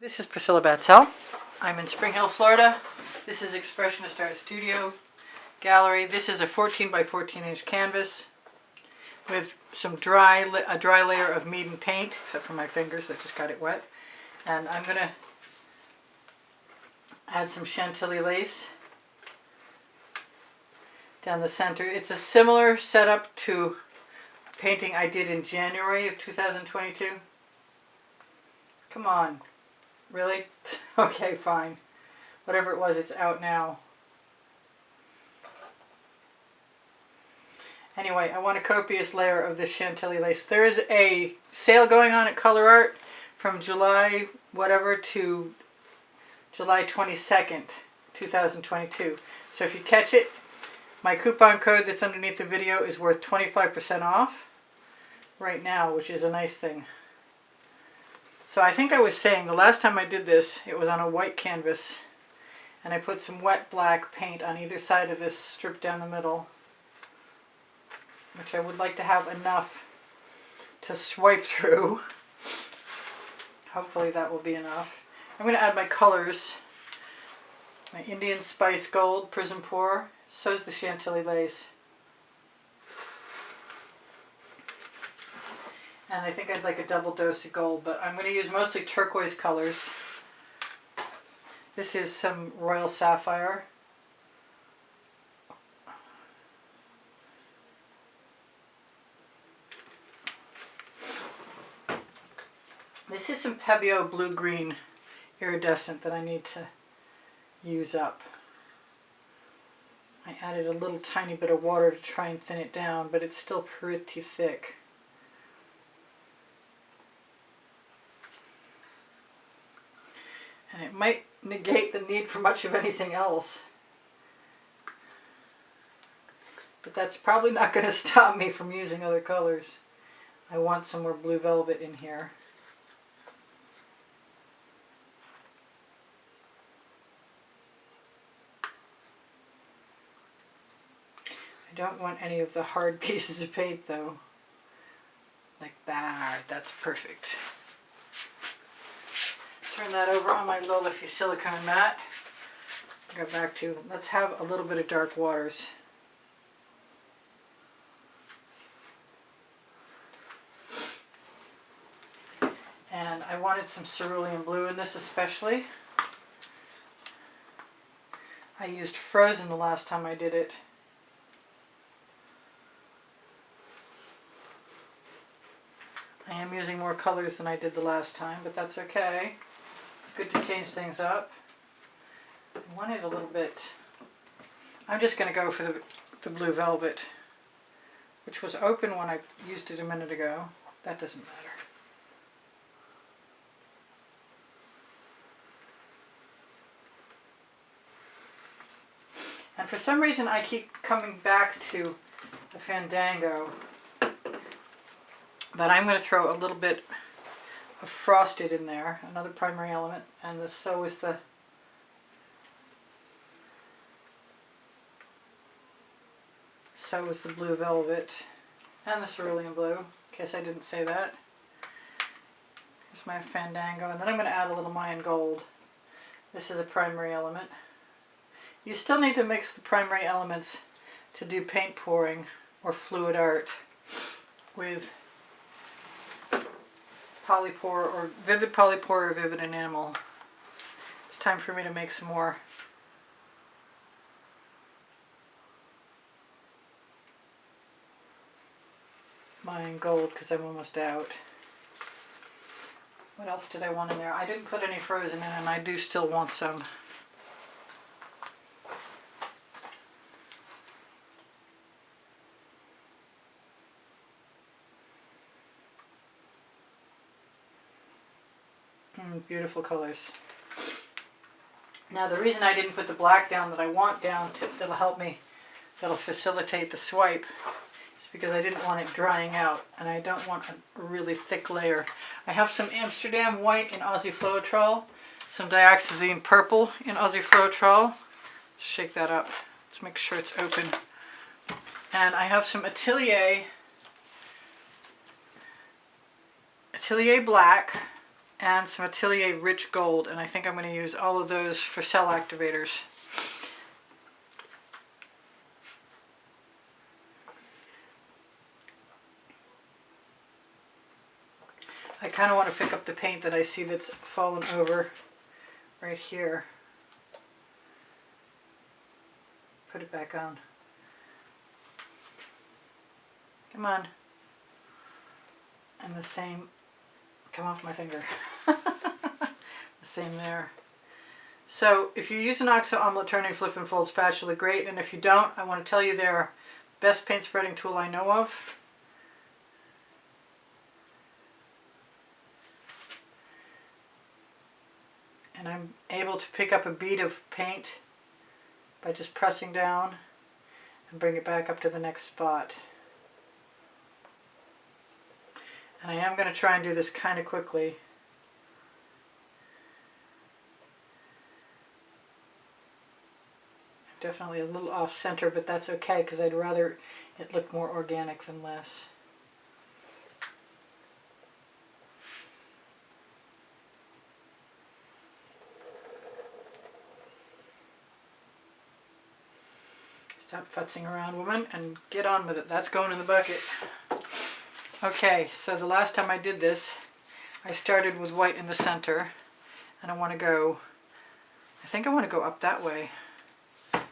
This is Priscilla Batzell. I'm in Spring Hill, Florida. This is Expressionist Art Studio Gallery. This is a 14 by 14 inch canvas with some a dry layer of Meeden paint, except for my fingers that just got it wet. And I'm going to add some Chantilly lace down the center. It's a similar setup to a painting I did in January of 2022. Come on. Really? Okay, fine. Whatever it was, it's out now. Anyway, I want a copious layer of this Chantilly lace. There is a sale going on at Color Art from July whatever to July 22nd, 2022. So if you catch it, my coupon code that's underneath the video is worth 25% off right now, which is a nice thing. So I think I was saying the last time I did this, it was on a white canvas, and I put some wet black paint on either side of this strip down the middle, which I would like to have enough to swipe through. Hopefully that will be enough. I'm going to add my colors. My Indian Spice Gold Prism Pour. So is the Chantilly lace. And I think I'd like a double dose of gold, but I'm going to use mostly turquoise colors. This is some Royal Sapphire. This is some Pebeo blue-green iridescent that I need to use up. I added a little tiny bit of water to try and thin it down, but it's still pretty thick. And it might negate the need for much of anything else. But that's probably not going to stop me from using other colors. I want some more blue velvet in here. I don't want any of the hard pieces of paint though. Like that. That's perfect. Turn that over on my Lola silicone mat. Go back to, let's have a little bit of dark waters. And I wanted some cerulean blue in this especially. I used Frozen the last time I did it. I am using more colors than I did the last time, but that's okay. It's good to change things up. I wanted a little bit. I'm just going to go for the blue velvet, which was open when I used it a minute ago. That doesn't matter. And for some reason I keep coming back to the Fandango, but I'm going to throw a little bit of Frosted in there, another primary element, and so is the blue velvet and the cerulean blue, in case I didn't say that. Here's my Fandango, and then I'm going to add a little Mayan Gold. This is a primary element. You still need to mix the primary elements to do paint pouring or fluid art with Polypore or Vivid Polypore or Vivid Enamel. It's time for me to make some more. Mayan Gold because I'm almost out. What else did I want in there? I didn't put any Frozen in, and I do still want some. Beautiful colors. Now the reason I didn't put the black down that I want down, that'll help me, that'll facilitate the swipe, is because I didn't want it drying out, and I don't want a really thick layer. I have some Amsterdam white in Aussie Floetrol, some Dioxazine purple in Aussie Floetrol. Let's shake that up. Let's make sure it's open. And I have some Atelier black and some Atelier Rich Gold, and I think I'm going to use all of those for cell activators. I kind of want to pick up the paint that I see that's fallen over right here. Put it back on. Come on. And the same, come off my finger. The same there. So if you use an OXO omelet turning flip and fold spatula, great. And if you don't, I want to tell you they're the best paint spreading tool I know of. And I'm able to pick up a bead of paint by just pressing down and bring it back up to the next spot. And I am going to try and do this kind of quickly. I'm definitely a little off center, but that's okay because I'd rather it look more organic than less. Stop futzing around, woman, and get on with it. That's going in the bucket. Okay, so the last time I did this, I started with white in the center, and I want to go, I think I want to go up that way. I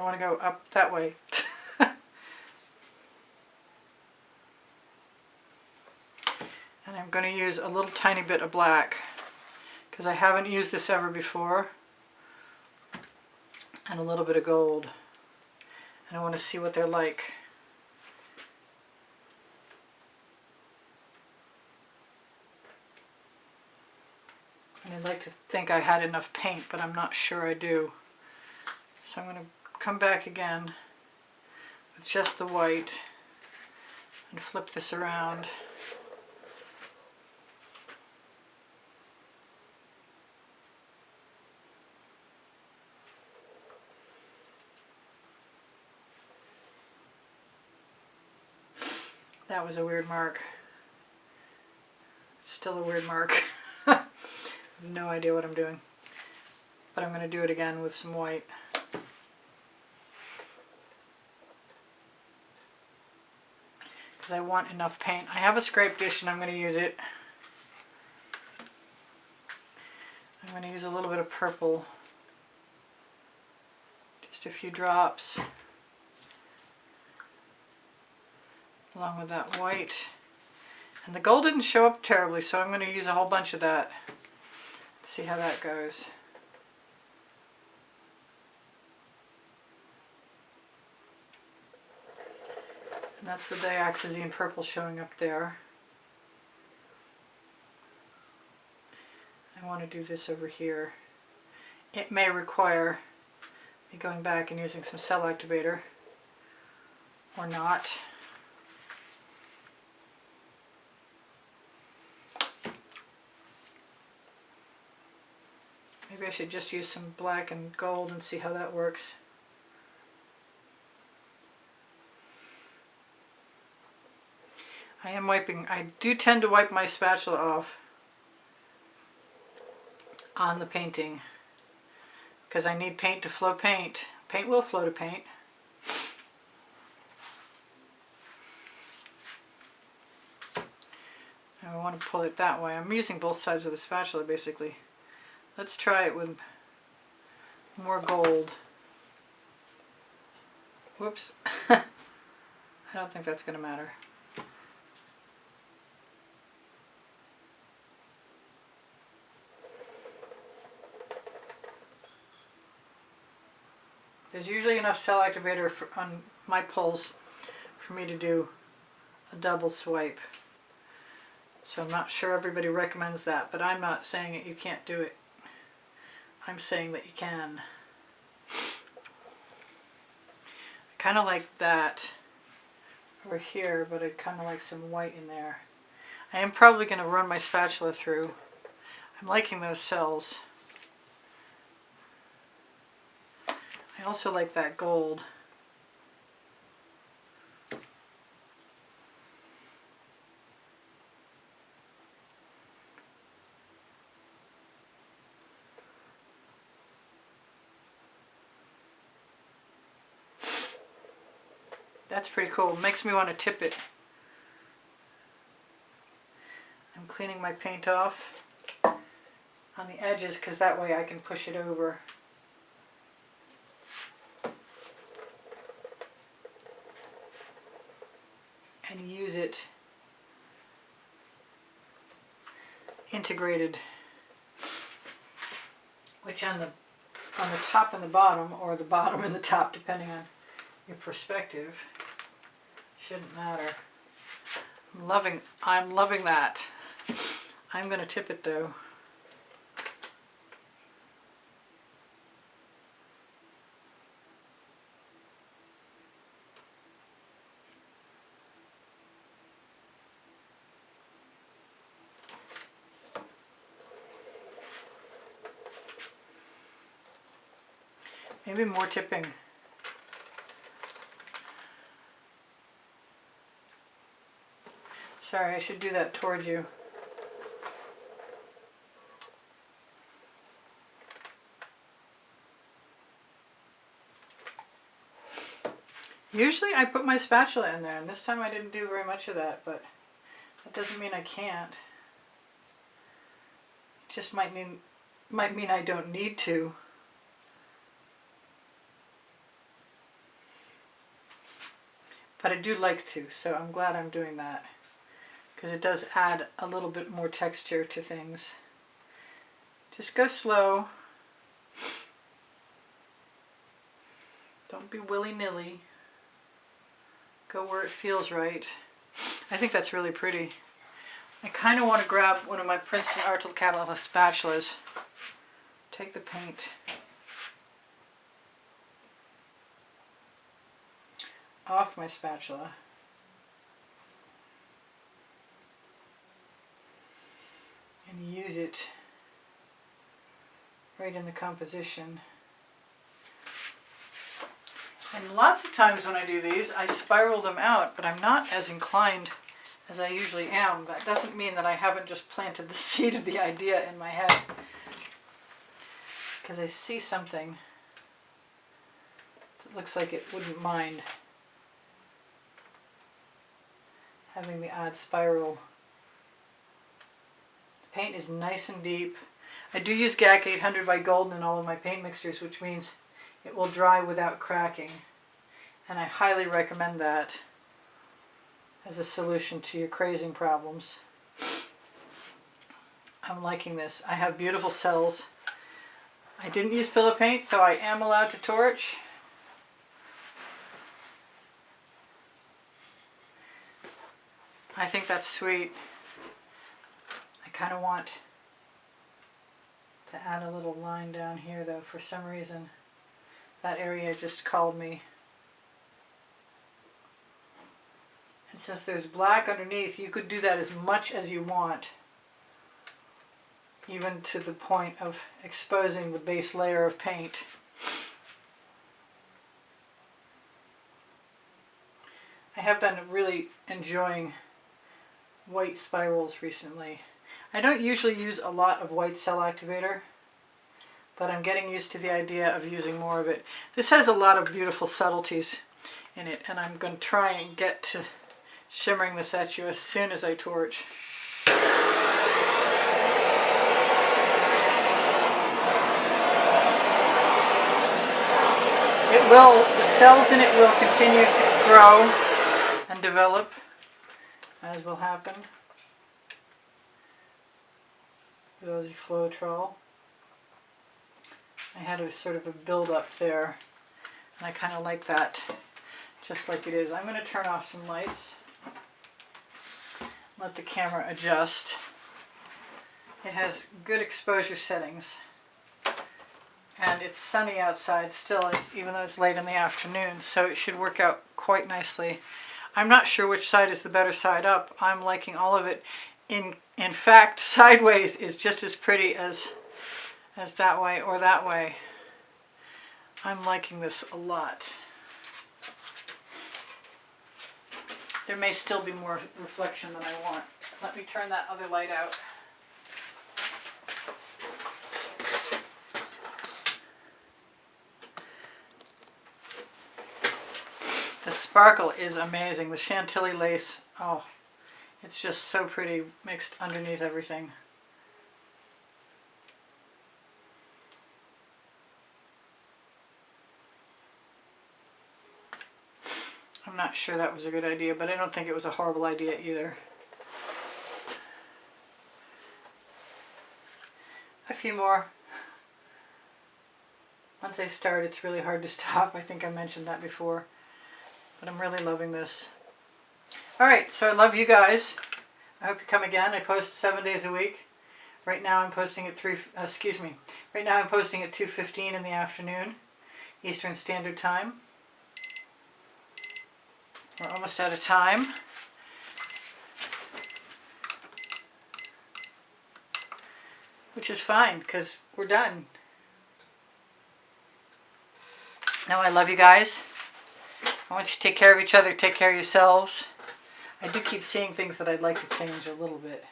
want to go up that way. And I'm going to use a little tiny bit of black, because I haven't used this ever before. And a little bit of gold, and I want to see what they're like. And I'd like to think I had enough paint, but I'm not sure I do. So I'm going to come back again with just the white and flip this around. That was a weird mark. It's still a weird mark. I have no idea what I'm doing. But I'm going to do it again with some white. Because I want enough paint. I have a scrape dish and I'm going to use it. I'm going to use a little bit of purple. Just a few drops. Along with that white. And the gold didn't show up terribly, so I'm going to use a whole bunch of that. Let's see how that goes. And that's the dioxazine purple showing up there. I want to do this over here. It may require me going back and using some cell activator, or not. Maybe I should just use some black and gold and see how that works. I am wiping, I do tend to wipe my spatula off on the painting because I need paint to flow paint. Paint will flow to paint. I want to pull it that way. I'm using both sides of the spatula basically. Let's try it with more gold. Whoops. I don't think that's going to matter. There's usually enough cell activator on my pulls for me to do a double swipe. So I'm not sure everybody recommends that, but I'm not saying that you can't do it. I'm saying that you can. I kind of like that over here, but I'd kind of like some white in there. I am probably going to run my spatula through. I'm liking those cells. I also like that gold. That's pretty cool. Makes me want to tip it. I'm cleaning my paint off on the edges because that way I can push it over. And use it integrated, which on the top and the bottom, or the bottom and the top depending on your perspective, shouldn't matter. I'm loving that. I'm going to tip it though. Maybe more tipping. Sorry, I should do that towards you. Usually I put my spatula in there, and this time I didn't do very much of that, but that doesn't mean I can't. It just might mean I don't need to. But I do like to, so I'm glad I'm doing that, because it does add a little bit more texture to things. Just go slow. Don't be willy-nilly. Go where it feels right. I think that's really pretty. I kind of want to grab one of my Princeton Art Catalyst spatulas. Take the paint off my spatula. And use it right in the composition. And lots of times when I do these, I spiral them out, but I'm not as inclined as I usually am. That doesn't mean that I haven't just planted the seed of the idea in my head, because I see something that looks like it wouldn't mind having the odd spiral. The paint is nice and deep. I do use GAC 800 by Golden in all of my paint mixtures, which means it will dry without cracking. And I highly recommend that as a solution to your crazing problems. I'm liking this. I have beautiful cells. I didn't use pillow paint, so I am allowed to torch. I think that's sweet. I kind of want to add a little line down here though. For some reason that area just called me. And since there's black underneath, you could do that as much as you want, even to the point of exposing the base layer of paint. I have been really enjoying white spirals recently. I don't usually use a lot of white cell activator, but I'm getting used to the idea of using more of it. This has a lot of beautiful subtleties in it, and I'm going to try and get to shimmering this at you as soon as I torch. The cells in it will continue to grow and develop, as will happen with Floetrol. I had a sort of a build up there, and I kind of like that just like it is. I'm going to turn off some lights, let the camera adjust. It has good exposure settings, and it's sunny outside still, even though it's late in the afternoon, so it should work out quite nicely. I'm not sure which side is the better side up. I'm liking all of it. In fact, sideways is just as pretty as that way or that way. I'm liking this a lot. There may still be more reflection than I want. Let me turn that other light out. sparkle is amazing. The Chantilly lace, oh, it's just so pretty mixed underneath everything. I'm not sure that was a good idea, but I don't think it was a horrible idea either. A few more. Once I start, it's really hard to stop. I think I mentioned that before, but I'm really loving this. All right, so I love you guys. I hope you come again. I post 7 days a week. Right now I'm posting at Right now I'm posting at 2:15 in the afternoon, Eastern Standard Time. We're almost out of time. Which is fine, because we're done. Now I love you guys. I want you to take care of each other, take care of yourselves. I do keep seeing things that I'd like to change a little bit.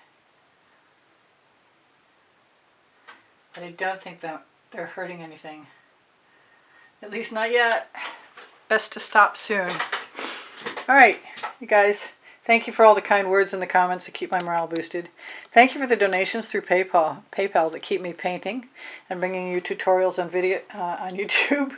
But I don't think that they're hurting anything. At least not yet. Best to stop soon. Alright, you guys. Thank you for all the kind words in the comments that keep my morale boosted. Thank you for the donations through PayPal that keep me painting and bringing you tutorials on video on YouTube.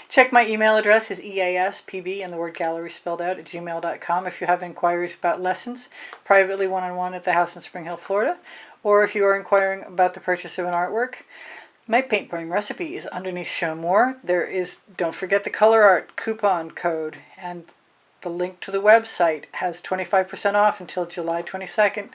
Check my email address is easpb and the word gallery spelled out at gmail.com if you have inquiries about lessons privately one-on-one at the house in Spring Hill, Florida, or if you are inquiring about the purchase of an artwork. My paint pouring recipe is underneath Show More. There is, don't forget the color art coupon code, and the link to the website has 25% off until July 22nd,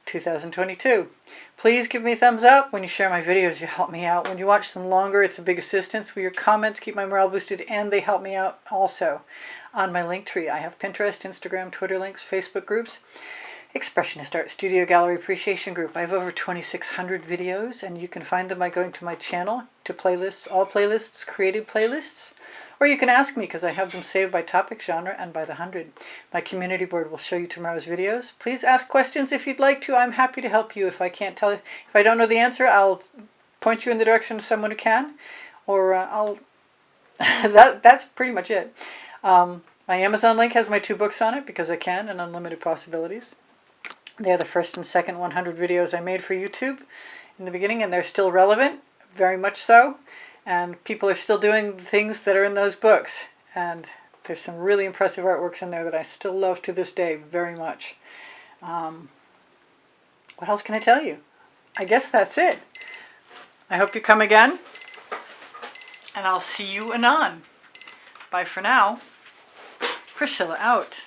2022. Please give me a thumbs up when you share my videos. You help me out. When you watch them longer, it's a big assistance. Your comments keep my morale boosted, and they help me out also. On my Linktree, I have Pinterest, Instagram, Twitter links, Facebook groups, Expressionist Art Studio Gallery Appreciation Group. I have over 2,600 videos, and you can find them by going to my channel, to playlists, all playlists, created playlists. Or you can ask me, because I have them saved by topic, genre, and by the 100. My community board will show you tomorrow's videos. Please ask questions if you'd like to. I'm happy to help you. If I can't tell you, if I don't know the answer, I'll point you in the direction of someone who can. Or that's pretty much it. My Amazon link has my 2 books on it, because I can, and Unlimited Possibilities. They are the first and second 100 videos I made for YouTube in the beginning, and they're still relevant, very much so. And people are still doing things that are in those books. And there's some really impressive artworks in there that I still love to this day very much. What else can I tell you? I guess that's it. I hope you come again. And I'll see you anon. Bye for now. Priscilla out.